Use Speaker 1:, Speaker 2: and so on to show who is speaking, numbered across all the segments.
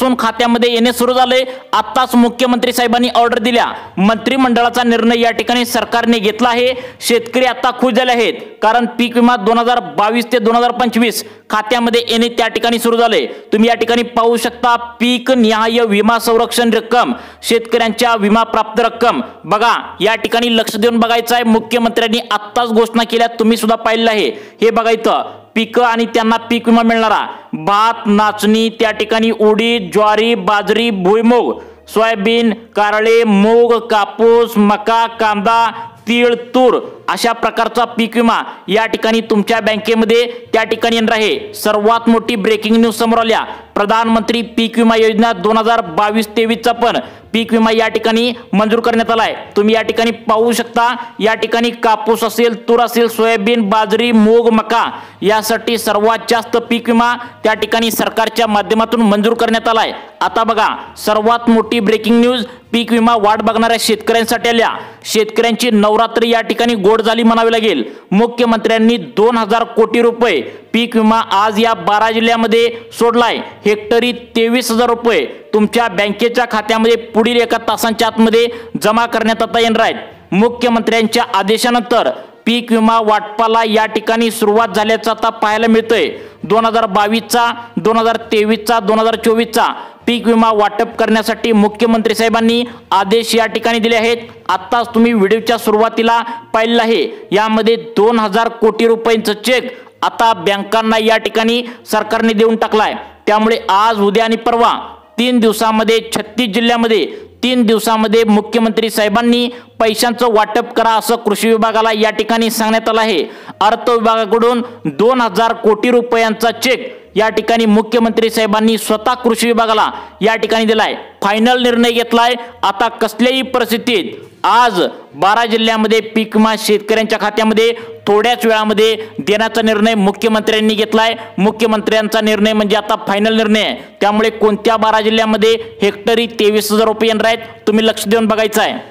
Speaker 1: पासून खात्यामध्ये येणे सुरू झाले। आताच मुख्यमंत्री साहेबांनी ऑर्डर दिल्या, मंत्रिमंडळाचा निर्णय या ठिकाणी सरकारने घेतला आहे। शेतकरी आता खुश झाले आहेत, कारण पीक विमा 2022 ते 2025 खात्यामध्ये येणे त्या ठिकाणी सुरू झाले। तुम्ही या ठिकाणी पाहू शकता, पीक निहाय विमा संरक्षण रक्कम, शेतकऱ्यांच्या विमा प्राप्त रक्कम बघा या ठिकाणी लक्ष देऊन बघायचं आहे। मुख्यमंत्र्यांनी आत्ताच घोषणा केल्या, तुम्ही सुद्धा पाहिलं आहे। हे बघायचं पीक आणि त्यांना पीक विमा मिळणारा भात, नाचणी, त्या ठिकाणी उडीद, ज्वारी, बाजरी, भुईमूग, सोयाबीन, कारळे, मूग, कापूस, मका, कांदा, तीळ, तूर अशा प्रकारचा पीक विमा या ठिकाणी तुमच्या बँकेमध्ये त्या ठिकाणी येणार आहे। सर्वात मोठी ब्रेकिंग न्यूज समोर आल्या, प्रधानमंत्री पीक विमा योजना 2022-23 चा पण पीक विमा या ठिकाणी मंजूर करण्यात आलाय। तुम्ही या ठिकाणी पाहू शकता, या ठिकाणी कापूस असेल, तूर असेल, सोयाबीन, बाजरी, मूग, मका यासाठी सर्वात जास्त पीक विमा त्या ठिकाणी सरकारच्या माध्यमातून मंजूर करण्यात आलाय। आता बघा सर्वात मोठी ब्रेकिंग न्यूज, पीक विमा वाट बघणाऱ्या शेतकऱ्यांसाठी आल्या। शेतकऱ्यांची नवरात्री या ठिकाणी गोड झाली म्हणावी लागेल। मुख्यमंत्र्यांनी 2000 कोटी रुपये पीक विमा आज या 12 जिल्ह्यामध्ये सोडलाय। हेक्टरी 23,000 रुपये तुमच्या बँकेच्या खात्यामध्ये पुढील एका तासांच्या आतमध्ये जमा करण्यात आता येणार आहेत। मुख्यमंत्र्यांच्या आदेशानंतर पीक विमा वाटपाला या ठिकाणी सुरुवात झाल्याचं आता पाहायला मिळतंय। 2022चा, 2023चा, 2024चा पीक विमा वाटप करण्यासाठी मुख्यमंत्री साहेबांनी आदेश या ठिकाणी दिले आहेत। आताच तुम्ही व्हिडिओच्या सुरुवातीला पाहिलं आहे, यामध्ये 2000 कोटी रुपयांचा चेक आता बँकांना या ठिकाणी सरकारने देऊन टाकलाय। त्यामुळे आज, उद्या आणि परवा 3 दिवसामध्ये 36 जिल्ह्यामध्ये 3 दिवसामध्ये मुख्यमंत्री साहेबांनी पैशांचं वाटप करा असं कृषी विभागाला या ठिकाणी सांगण्यात आलं आहे। अर्थ विभागाकडून 2000 कोटी रुपयांचा चेक या ठिकाणी मुख्यमंत्री साहेबांनी स्वतः कृषी विभागाला या ठिकाणी दिलाय। फायनल निर्णय घेतलाय। आता कसल्याही परिस्थितीत आज 12 जिल्ह्यामध्ये पीक विमा शेतकऱ्यांच्या खात्यामध्ये थोड्याच वेळामध्ये देण्याचा निर्णय मुख्यमंत्र्यांनी घेतलाय। मुख्यमंत्र्यांचा निर्णय म्हणजे आता फायनल निर्णय आहे। त्यामुळे कोणत्या 12 जिल्ह्यामध्ये हेक्टरी 23,000 रुपये येणार आहेत, तुम्ही लक्ष देऊन बघायचं आहे।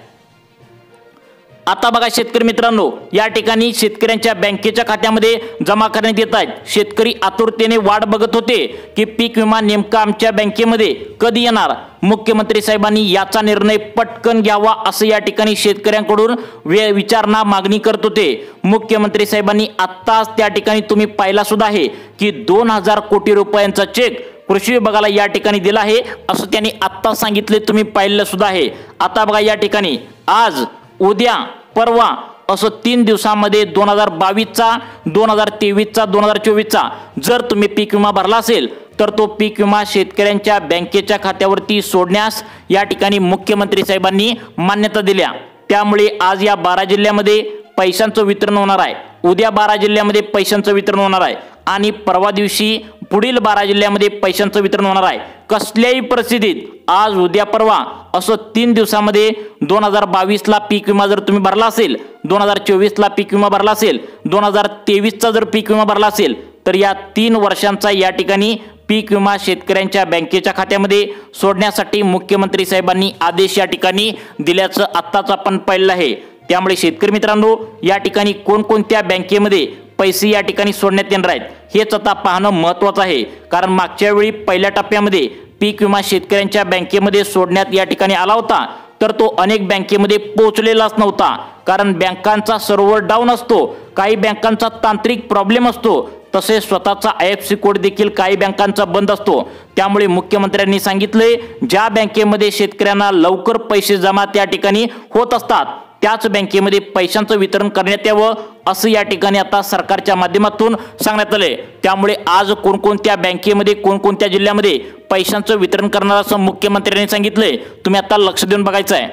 Speaker 1: आता बघा शेतकरी मित्रांनो, या ठिकाणी शेतकऱ्यांच्या बँकेच्या खात्यामध्ये जमा करण्यात येत आहेत। शेतकरी आतुरतेने वाट बघत होते की पीक विमा नेमका आमच्या बँकेमध्ये कधी येणार। मुख्यमंत्री साहेबांनी याचा निर्णय पटकन घ्यावा असं या ठिकाणी शेतकऱ्यांकडून विचारणा मागणी करत होते। मुख्यमंत्री साहेबांनी आत्ताच त्या ठिकाणी तुम्ही पाहिला सुद्धा आहे की 2000 कोटी रुपयांचा चेक कृषी विभागाला या ठिकाणी दिला आहे असं त्यांनी आत्ता सांगितले, तुम्ही पाहिलं सुद्धा आहे। आता बघा या ठिकाणी आज, उद्या, परवा असं 3 दिवसामध्ये 2022चा, 2023चा, 2024चा जर तुम्ही पीक विमा भरला असेल तर तो पीक विमा शेतकऱ्यांच्या बँकेच्या खात्यावरती सोडण्यास या ठिकाणी मुख्यमंत्री साहेबांनी मान्यता दिल्या। त्यामुळे आज या 12 जिल्ह्यामध्ये पैशांचं वितरण होणार आहे, उद्या 12 जिल्ह्यामध्ये पैशांचं वितरण होणार आहे आणि परवा दिवशी पुढील 12 जिल्ह्यामध्ये पैशांचं वितरण होणार आहे। कसल्याही परिस्थितीत आज, उद्या, परवा असं 3 दिवसामध्ये 2022ला पीक विमा जर तुम्ही भरला असेल, 2024ला पीक विमा भरला असेल, 2023चा जर पीक विमा भरला असेल तर या 3 वर्षांचा या ठिकाणी पीक विमा शेतकऱ्यांच्या बँकेच्या खात्यामध्ये सोडण्यासाठी मुख्यमंत्री साहेबांनी आदेश या ठिकाणी दिल्याचं आत्ताच आपण पाहिलं आहे। त्यामुळे शेतकरी मित्रांनो, या ठिकाणी कोणकोणत्या बँकेमध्ये पैसे या ठिकाणी सोडण्यात येणार आहेत हेच आता पाहणं महत्त्वाचं आहे। कारण मागच्या वेळी पहिल्या टप्प्यामध्ये पीक विमा शेतकऱ्यांच्या बँकेमध्ये सोडण्यात या ठिकाणी आला होता, तर तो अनेक बँकेमध्ये पोहोचलेलाच नव्हता। कारण बँकांचा सर्व्हर डाऊन असतो, काही बँकांचा तांत्रिक प्रॉब्लेम असतो, तसेच स्वतःचा IFSC कोड देखील काही बँकांचा बंद असतो। त्यामुळे मुख्यमंत्र्यांनी सांगितले, ज्या बँकेमध्ये शेतकऱ्यांना लवकर पैसे जमा त्या ठिकाणी होत असतात त्याच बँकेमध्ये पैशांचं वितरण करण्यात यावं असं या ठिकाणी आता सरकारच्या माध्यमातून सांगण्यात आले। त्यामुळे आज कोणकोणत्या बँकेमध्ये, कोणकोणत्या जिल्ह्यामध्ये पैशांचं वितरण करणार असं मुख्यमंत्र्यांनी सांगितलंय, तुम्ही आता लक्ष देऊन बघायचं आहे।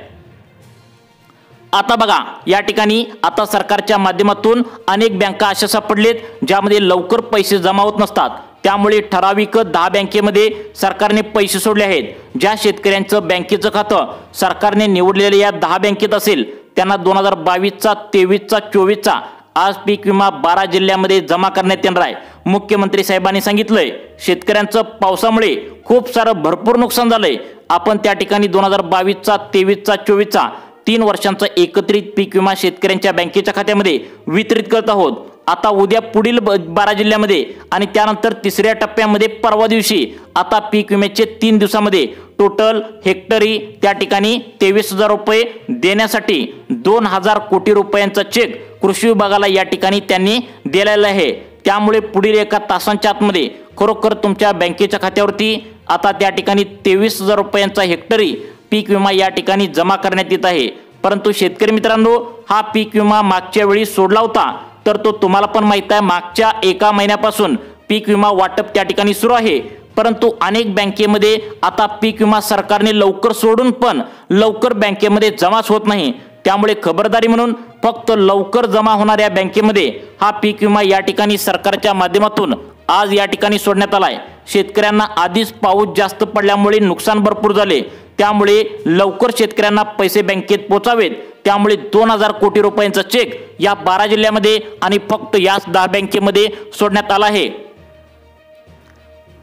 Speaker 1: आता बघा या ठिकाणी आता सरकारच्या माध्यमातून अनेक बँका अशा सापडलेत ज्यामध्ये लवकर पैसे जमा होत नसतात। त्यामुळे ठराविक 10 बँकेमध्ये सरकारने पैसे सोडले आहेत। ज्या शेतकऱ्यांचं बँकेचं खातं सरकारने निवडलेल्या या 10 बँकेत असेल त्यांना 2022चा, 23चा, 24चा आज पीक विमा 12 जिल्ह्यामध्ये जमा करण्यात येणार आहे। मुख्यमंत्री साहेबांनी सांगितलंय, शेतकऱ्यांचं पावसामुळे खूप सारं भरपूर नुकसान झालंय। आपण त्या ठिकाणी 2022चा, 23चा, 24चा 3 वर्षांचा एकत्रित पीक विमा शेतकऱ्यांच्या बँकेच्या खात्यामध्ये वितरित करत आहोत। आता उद्या पुढील 12 जिल्ह्यामध्ये आणि त्यानंतर तिसऱ्या टप्प्यामध्ये परवा दिवशी आता पीक विम्याचे 3 दिवसामध्ये टोटल हेक्टरी त्या ठिकाणी 23,000 रुपये देण्यासाठी 2,000 कोटी रुपयांचा चेक कृषी विभागाला या ठिकाणी त्यांनी दिलेला आहे। त्यामुळे पुढील एका तासांच्या आतमध्ये खरोखर तुमच्या बँकेच्या खात्यावरती आता त्या ठिकाणी 23,000 रुपयांचा हेक्टरी पीक विमा या ठिकाणी जमा करण्यात येत आहे। परंतु शेतकरी मित्रांनो, हा पीक विमा मागच्या वेळी सोडला होता तर तो तुम्हाला पण माहित आहे, मागच्या 1 महिन्यापासून पीक विमा वाटप त्या ठिकाणी सुरू आहे। परंतु अनेक बँकेमध्ये आता पीक विमा सरकारने लवकर सोडून पण लवकर बँकेमध्ये जमाच होत नाही। त्यामुळे खबरदारी म्हणून फक्त लवकर जमा होणाऱ्या बँकेमध्ये हा पीक विमा या ठिकाणी सरकारच्या माध्यमातून आज या ठिकाणी सोडण्यात आलाय। शेतकऱ्यांना आधीच पाऊस जास्त पडल्यामुळे नुकसान भरपूर झाले, त्यामुळे लवकर शेतकऱ्यांना पैसे बँकेत पोचावेत, त्यामुळे 2,000 कोटी रुपयांचा चेक या 12 जिल्ह्यामध्ये आणि फक्त याच 10 बँकेमध्ये सोडण्यात आला आहे।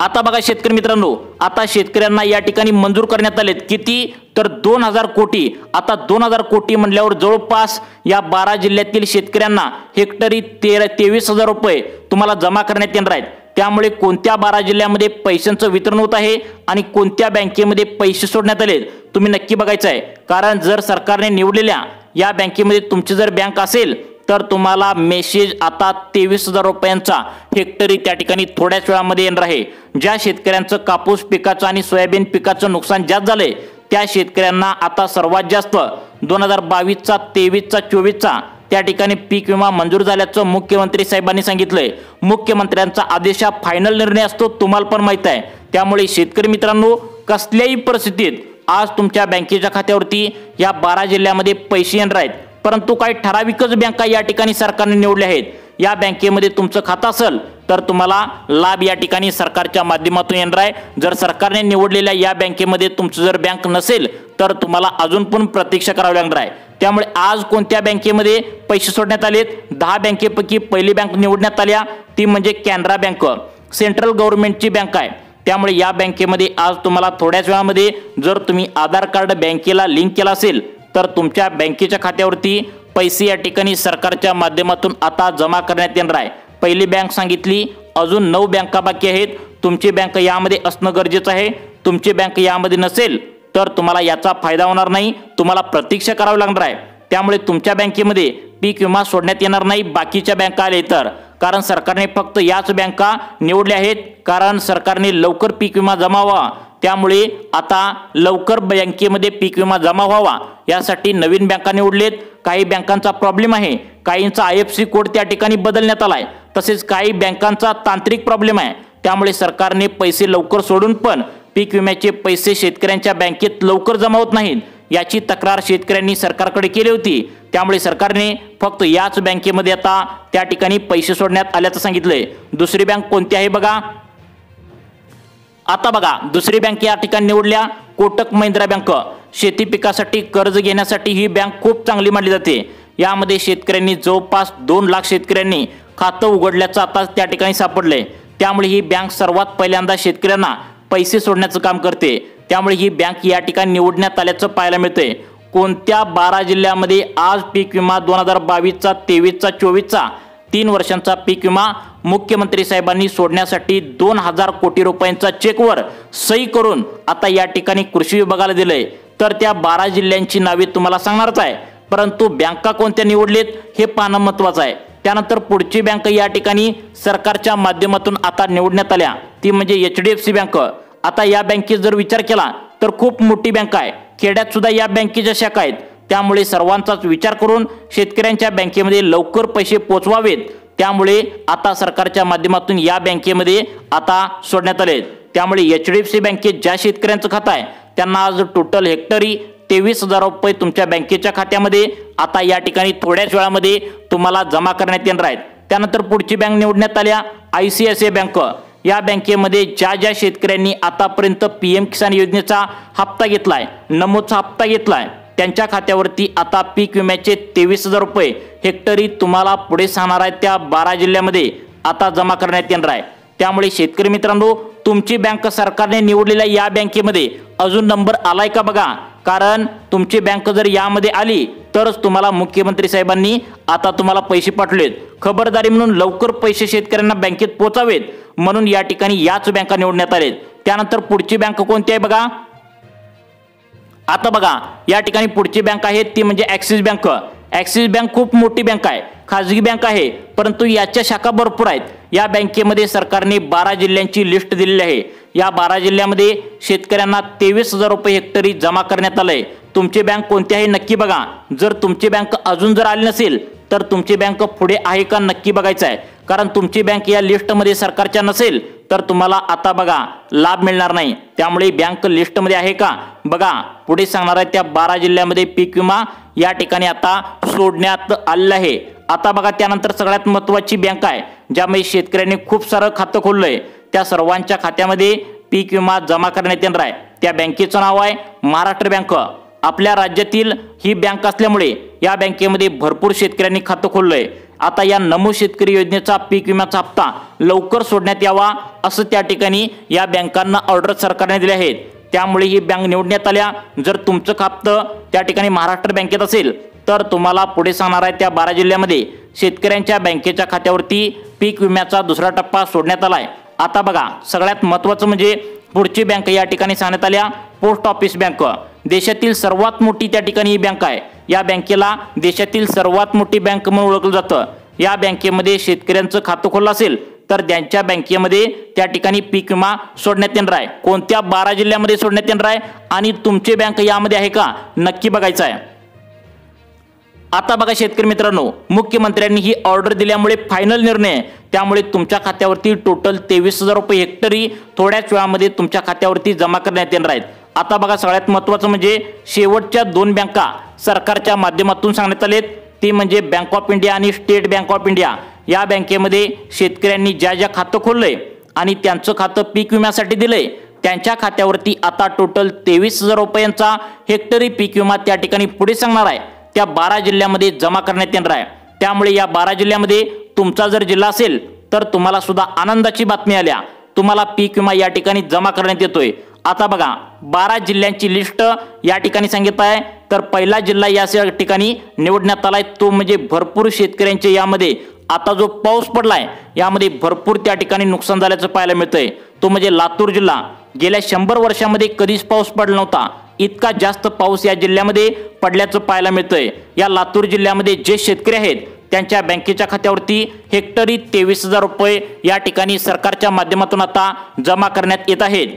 Speaker 1: आता बघा शेतकरी मित्रांनो, आता शेतकऱ्यांना या ठिकाणी मंजूर करण्यात आलेत किती तर 2,000 कोटी। आता 2,000 कोटी म्हणल्यावर जवळपास या 12 जिल्ह्यातील शेतकऱ्यांना हेक्टरी 23,000 रुपये तुम्हाला जमा करण्यात येणार आहेत। त्यामुळे कोणत्या 12 जिल्ह्यामध्ये पैशांचं वितरण होत आहे आणि कोणत्या बँकेमध्ये पैसे सोडण्यात आले तुम्ही नक्की बघायचं आहे। कारण जर सरकारने निवडलेल्या या बँकेमध्ये तुमची जर बँक असेल तर तुम्हाला मेसेज आता 23,000 रुपयांचा हेक्टरी त्या ठिकाणी थोड्याच वेळामध्ये येणार आहे। ज्या शेतकऱ्यांचं कापूस पिकाचं आणि सोयाबीन पिकाचं नुकसान जास्त झालंय त्या शेतकऱ्यांना आता सर्वात जास्त 2022चा 23चा 24चा त्या ठिकाणी पीक विमा मंजूर झाल्याचं मुख्यमंत्री साहेबांनी सांगितलंय। मुख्यमंत्र्यांचा आदेश हा फायनल निर्णय असतो, तुम्हाला पण माहित आहे। त्यामुळे शेतकरी मित्रांनो, कसल्याही परिस्थितीत आज तुमच्या बँकेच्या खात्यावरती या 12 जिल्ह्यामध्ये पैसे येणार आहेत। परंतु काही ठराविकच बँका या ठिकाणी सरकारने निवडल्या आहेत। या बँकेमध्ये तुमचं खातं असेल तर तुम्हाला लाभ या ठिकाणी सरकारच्या माध्यमातून येणार आहे। जर सरकारने निवडलेल्या या बँकेमध्ये तुमचं जर बँक नसेल तर तुम्हाला अजून पण प्रतीक्षा करावी लागणार आहे। त्यामुळे आज कोणत्या बँकेमध्ये पैसे सोडण्यात आलेत, 10 बँकेपैकी पहिली बँक निवडण्यात आल्या ती म्हणजे कॅनरा बँक, सेंट्रल गव्हर्नमेंटची बँक आहे। त्यामुळे या बँकेमध्ये आज तुम्हाला थोड्याच वेळामध्ये जर तुम्ही आधार कार्ड बँकेला लिंक केला असेल तर तुमच्या बँकेच्या खात्यावरती पैसे या ठिकाणी सरकारच्या माध्यमातून आता जमा करण्यात येणार आहे। पहिली बँक सांगितली, अजून 9 बँका बाकी आहेत। तुमची बँक यामध्ये असणं गरजेचं आहे। तुमची बँक यामध्ये नसेल तर तुम्हाला याचा फायदा होणार नाही, तुम्हाला प्रतीक्षा करावी लागणार आहे। त्यामुळे तुमच्या बँकेमध्ये पीक विमा सोडण्यात येणार नाही बाकीच्या बँका आले तर, कारण सरकारने फक्त याच बँका निवडल्या आहेत। कारण सरकारने लवकर पीक विमा जमा व्हावा, त्यामुळे आता लवकर बँकेमध्ये पीक विमा जमा व्हावा यासाठी नवीन बँका निवडलेत। काही बँकांचा प्रॉब्लेम आहे, काहींचा IFSC कोड त्या ठिकाणी बदलण्यात आलाय, तसेच काही बँकांचा तांत्रिक प्रॉब्लेम आहे। त्यामुळे सरकारने पैसे लवकर सोडून पण पीक विम्याचे पैसे शेतकऱ्यांच्या बँकेत लवकर जमा होत नाहीत याची तक्रार शेतकऱ्यांनी सरकारकडे केली होती। त्यामुळे सरकारने फक्त याच बँकेमध्ये आता त्या ठिकाणी पैसे सोडण्यात आल्याचं सांगितलंय। दुसरी बँक कोणती आहे बघा, आता बघा दुसरी बँक या ठिकाणी निवडल्या कोटक महिंद्रा बँक। शेती पिकासाठी कर्ज घेण्यासाठी ही बँक खूप चांगली मानली जाते। यामध्ये शेतकऱ्यांनी जवळपास 2 लाख शेतकऱ्यांनी खातं उघडल्याचं आता त्या ठिकाणी सापडलंय। त्यामुळे ही बँक सर्वात पहिल्यांदा शेतकऱ्यांना पैसे सोडण्याचं काम करते। त्यामुळे ही बँक या ठिकाणी निवडण्यात आल्याचं पाहायला मिळतंय। कोणत्या 12 जिल्ह्यामध्ये आज पीक विमा 2022चा 23चा 24चा 3 वर्षांचा पीक विमा मुख्यमंत्री साहेबांनी सोडण्यासाठी 2,000 कोटी रुपयांचा चेकवर सही करून आता या ठिकाणी कृषी विभागाला दिलंय, तर त्या 12 जिल्ह्यांची नावे तुम्हाला सांगणारच आहे। परंतु बँका कोणत्या निवडलेत हे पाहणं महत्त्वाचं आहे। त्यानंतर पुढची बँक या ठिकाणी सरकारच्या माध्यमातून आता निवडण्यात आल्या ती म्हणजे HDFC बँक। आता या बँकेत जर विचार केला तर खूप मोठी बँक आहे, खेड्यात सुद्धा या बँकेच्या शाखा आहेत। त्यामुळे सर्वांचाच विचार करून शेतकऱ्यांच्या बँकेमध्ये लवकर पैसे पोचवावेत, त्यामुळे आता सरकारच्या माध्यमातून या बँकेमध्ये आता सोडण्यात आले। त्यामुळे HDFC बँकेत ज्या शेतकऱ्यांचं खातं आहे त्यांना आज टोटल हेक्टरी 23,000 रुपये तुमच्या बँकेच्या खात्यामध्ये आता या ठिकाणी थोड्याच वेळामध्ये तुम्हाला जमा करण्यात येणार आहेत। त्यानंतर पुढची बँक निवडण्यात आल्या ICICI बँक। या बँकेमध्ये ज्या शेतकऱ्यांनी आतापर्यंत PM किसान योजनेचा हप्ता घेतलाय, नमोचा हप्ता घेतलाय, त्यांच्या खात्यावरती आता पीक विम्याचे 23,000 रुपये हेक्टरी तुम्हाला पुढे सांगणार आहेत त्या 12 जिल्ह्यामध्ये आता जमा करण्यात येणार आहे। त्यामुळे शेतकरी मित्रांनो, तुमची बँक सरकारने निवडलेल्या या बँकेमध्ये अजून नंबर आलाय का बघा। कारण तुमची बँक जर यामध्ये आली तरच तुम्हाला मुख्यमंत्री साहेबांनी आता तुम्हाला पैसे पाठवलेत। खबरदारी म्हणून लवकर पैसे शेतकऱ्यांना बँकेत पोहोचावेत म्हणून या ठिकाणी याच बँका निवडण्यात आलेत। त्यानंतर पुढची बँक कोणती आहे बघा, आता बघा या ठिकाणी पुढची बँक आहे ती म्हणजे ॲक्सिस बँक। ॲक्सिस बँक खूप मोठी बँक आहे, खाजगी बँक आहे, परंतु याच्या शाखा भरपूर आहेत। या बँकेमध्ये सरकारने 12 जिल्ह्यांची लिस्ट दिलेली आहे। या 12 जिल्ह्यामध्ये शेतकऱ्यांना 23,000 रुपये हेक्टरी जमा करण्यात आलंय। तुमची बँक कोणती आहे नक्की बघा। जर तुमची बँक अजून जर आली नसेल तर तुमची बँक पुढे आहे का नक्की बघायचं आहे, कारण तुमची बँक या लिस्टमध्ये सरकारच्या नसेल तर तुम्हाला आता बघा लाभ मिळणार नाही। त्यामुळे बँक लिस्टमध्ये आहे का बघा। पुढे सांगणार आहे त्या 12 जिल्ह्यामध्ये पीक विमा या ठिकाणी आता सोडण्यात आलेला आहे। आता बघा त्यानंतर सगळ्यात महत्त्वाची बँक आहे ज्यामध्ये शेतकऱ्यांनी खूप सारं खातं खोललंय, त्या सर्वांच्या खात्यामध्ये पीक विमा जमा करण्यात येणार आहे। त्या बँकेचं नाव आहे महाराष्ट्र बँक। आपल्या राज्यातील ही बँक असल्यामुळे या बँकेमध्ये भरपूर शेतकऱ्यांनी खातं खोललंय। आता या नमो शेतकरी योजनेचा पीक विम्याचा हप्ता लवकर सोडण्यात यावा असं त्या ठिकाणी या बँकांना ऑर्डर सरकारने दिले आहेत। त्यामुळे ही बँक निवडण्यात आल्या। जर तुमचं खातं त्या ठिकाणी महाराष्ट्र बँकेत असेल तर तुम्हाला पुढे सांगणार आहे त्या 12 जिल्ह्यामध्ये शेतकऱ्यांच्या बँकेच्या खात्यावरती पीक विम्याचा दुसरा टप्पा सोडण्यात आलाय। आता बघा सगळ्यात महत्त्वाचं म्हणजे पुढची बँक या ठिकाणी सांगण्यात आल्या पोस्ट ऑफिस बँक। देशातील सर्वात मोठी त्या ठिकाणी ही बँक आहे। या बँकेला देशातील सर्वात मोठी बँक म्हणून ओळखलं जातं। या बँकेमध्ये शेतकऱ्यांचं खातं खोललं असेल तर त्यांच्या बँकेमध्ये त्या ठिकाणी पीक विमा सोडण्यात येणार आहे। कोणत्या 12 जिल्ह्यामध्ये सोडण्यात येणार आहे आणि तुमची बँक यामध्ये आहे का नक्की बघायचं आहे। आता बघा शेतकरी मित्रांनो, मुख्यमंत्र्यांनी ही ऑर्डर दिल्यामुळे फायनल निर्णय, त्यामुळे तुमच्या खात्यावरती टोटल 23,000 रुपये हेक्टरी थोड्याच वेळामध्ये तुमच्या खात्यावरती जमा करण्यात येणार आहेत। आता बघा सगळ्यात महत्त्वाचं म्हणजे शेवटच्या 2 बँका सरकारच्या माध्यमातून सांगण्यात आलेत, ती म्हणजे बँक ऑफ इंडिया आणि स्टेट बँक ऑफ इंडिया। या बँकेमध्ये शेतकऱ्यांनी ज्या खातं खोललंय आणि त्यांचं खातं पीक विम्यासाठी दिलंय त्यांच्या खात्यावरती आता टोटल 23,000 रुपयांचा हेक्टरी पीक विमा त्या ठिकाणी पुढे सांगणार आहे त्या 12 जिल्ह्यामध्ये जमा करण्यात येणार आहे। त्यामुळे या 12 जिल्ह्यामध्ये तुमचा जर जिल्हा असेल तर तुम्हाला सुद्धा आनंदाची बातमी आल्या, तुम्हाला पीक विमा या ठिकाणी जमा करण्यात येतोय। आता बघा 12 जिल्ह्यांची लिस्ट या ठिकाणी सांगितलं आहे, तर पहिला जिल्हा या ठिकाणी निवडण्यात आलाय तो म्हणजे भरपूर शेतकऱ्यांचे यामध्ये आता जो पाऊस पडलाय यामध्ये भरपूर त्या ठिकाणी नुकसान झाल्याचं पाहायला मिळतंय, तो म्हणजे लातूर जिल्हा। गेल्या 100 वर्षांमध्ये कधीच पाऊस पडला नव्हता, इतका जास्त पाऊस या जिल्ह्यामध्ये पडल्याचं पाहायला मिळतंय। या लातूर जिल्ह्यामध्ये जे शेतकरी आहेत त्यांच्या बँकेच्या खात्यावरती हेक्टरी 23,000 रुपये या ठिकाणी सरकारच्या माध्यमातून आता जमा करण्यात येत आहेत।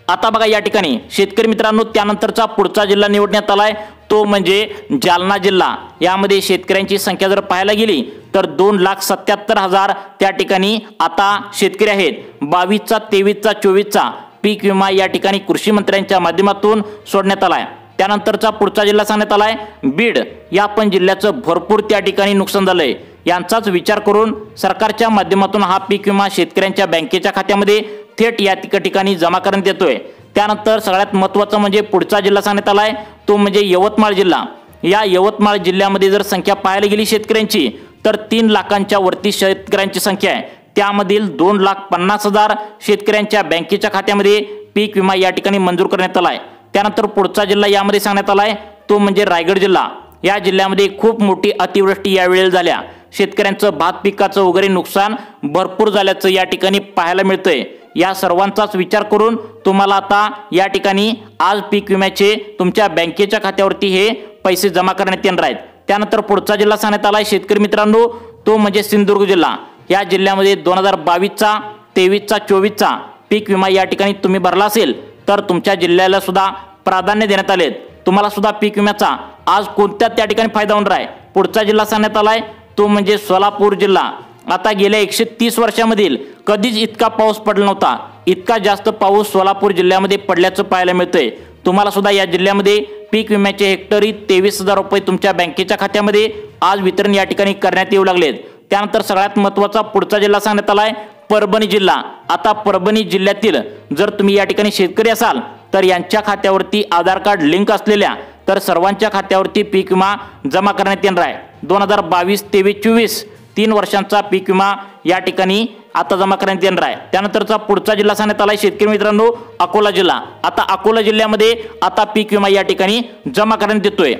Speaker 1: आता बघा या ठिकाणी शेतकरी मित्रांनो त्यानंतरचा पुढचा जिल्हा निवडण्यात आलाय तो म्हणजे जालना जिल्हा। यामध्ये शेतकऱ्यांची संख्या जर पाहायला गेली तर 2,77,000 त्या ठिकाणी आता शेतकरी आहेत। 22चा 23चा 24चा पीक विमा या ठिकाणी कृषी मंत्र्यांच्या माध्यमातून सोडण्यात आलाय। त्यानंतरचा पुढचा जिल्हा सांगण्यात आलाय बीड। या पण जिल्ह्याचं भरपूर त्या ठिकाणी नुकसान झालंय, यांचाच विचार करून सरकारच्या माध्यमातून हा पीक विमा शेतकऱ्यांच्या बँकेच्या खात्यामध्ये थेट या ठिकाणी जमा करण्यात येतोय। त्यानंतर सगळ्यात महत्त्वाचं म्हणजे पुढचा जिल्हा सांगण्यात आलाय तो म्हणजे यवतमाळ जिल्हा। या यवतमाळ जिल्ह्यामध्ये जर संख्या पाहायला गेली शेतकऱ्यांची तर 3 लाखांच्या वरती शेतकऱ्यांची संख्या आहे। त्यामधील 2,50,000 शेतकऱ्यांच्या बँकेच्या खात्यामध्ये पीक विमा या ठिकाणी मंजूर करण्यात आलाय। त्यानंतर पुढचा जिल्हा यामध्ये सांगण्यात आलाय तो म्हणजे रायगड जिल्हा। या जिल्ह्यामध्ये खूप मोठी अतिवृष्टी यावेळी झाल्या, शेतकऱ्यांचं भात पिकाचं वगैरे नुकसान भरपूर झाल्याचं या ठिकाणी पाहायला मिळतंय। या सर्वांचाच विचार करून तुम्हाला आता या ठिकाणी आज पीक विम्याचे तुमच्या बँकेच्या खात्यावरती हे पैसे जमा करण्यात येणार आहेत। त्यानंतर पुढचा जिल्हा सांगण्यात आलाय शेतकरी मित्रांनो तो म्हणजे सिंधुदुर्ग जिल्हा। या जिल्ह्यामध्ये 2022चा 23चा 24चा पीक विमा या ठिकाणी तुम्ही भरला असेल तर तुमच्या जिल्ह्याला सुद्धा प्राधान्य देण्यात आले, तुम्हाला सुद्धा पीक विम्याचा आज कोणत्या त्या ठिकाणी फायदा होणार आहे। पुढचा जिल्हा सांगण्यात आलाय तो म्हणजे सोलापूर जिल्हा। आता गेल्या 130 वर्षांमधील कधीच इतका पाऊस पडला नव्हता, इतका जास्त पाऊस सोलापूर जिल्ह्यामध्ये पडल्याचं पाहायला मिळतंय। तुम्हाला सुद्धा या जिल्ह्यामध्ये पीक विम्याचे हेक्टरी 23,000 रुपये तुमच्या बँकेच्या खात्यामध्ये आज वितरण या ठिकाणी करण्यात येऊ लागलेत। त्यानंतर सगळ्यात महत्त्वाचा पुढचा जिल्हा सांगण्यात आलाय परभणी जिल्हा। आता परभणी जिल्ह्यातील जर तुम्ही या ठिकाणी शेतकरी असाल तर यांच्या खात्यावरती आधार कार्ड लिंक असलेल्या तर सर्वांच्या खात्यावरती पीक विमा जमा करण्यात येणार आहे। 2022, 23, 24 3 वर्षांचा पीक विमा या ठिकाणी आता जमा करण्यात येणार आहे। त्यानंतरचा पुढचा जिल्हा सांगण्यात आलाय शेतकरी मित्रांनो अकोला जिल्हा। आता अकोला जिल्ह्यामध्ये आता पीक विमा या ठिकाणी जमा करण्यात येतोय।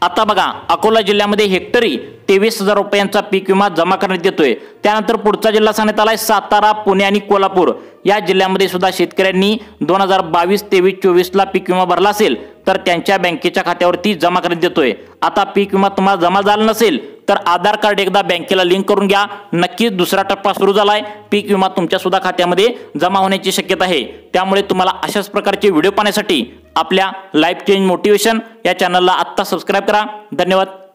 Speaker 1: आता बघा अकोला जिल्ह्यामध्ये हेक्टरी 23,000 रुपयांचा पीक विमा जमा करण्यात येतोय। त्यानंतर पुढचा जिल्हा सांगण्यात आलाय सातारा, पुणे आणि कोल्हापूर या जिल्ह्यामध्ये सुद्धा शेतकऱ्यांनी 2022, 23, 24 ला पीक विमा भरला असेल तर त्यांच्या बँकेच्या खात्यावरती जमा करण्यात येतोय। आता पीक विमा तुम्हाला जमा झाला नसेल तर आधार कार्ड एकदा बँकेला लिंक करून घ्या। नक्कीच दुसरा टप्पा सुरू झालाय, पीक विमा तुमच्या सुद्धा खात्यामध्ये जमा होण्याची शक्यता आहे। त्यामुळे तुम्हाला अशाच प्रकारचे व्हिडिओ पाहण्यासाठी आपल्या लाईफ चेंज मोटिवेशन या चॅनलला आत्ता सबस्क्राइब करा। धन्यवाद।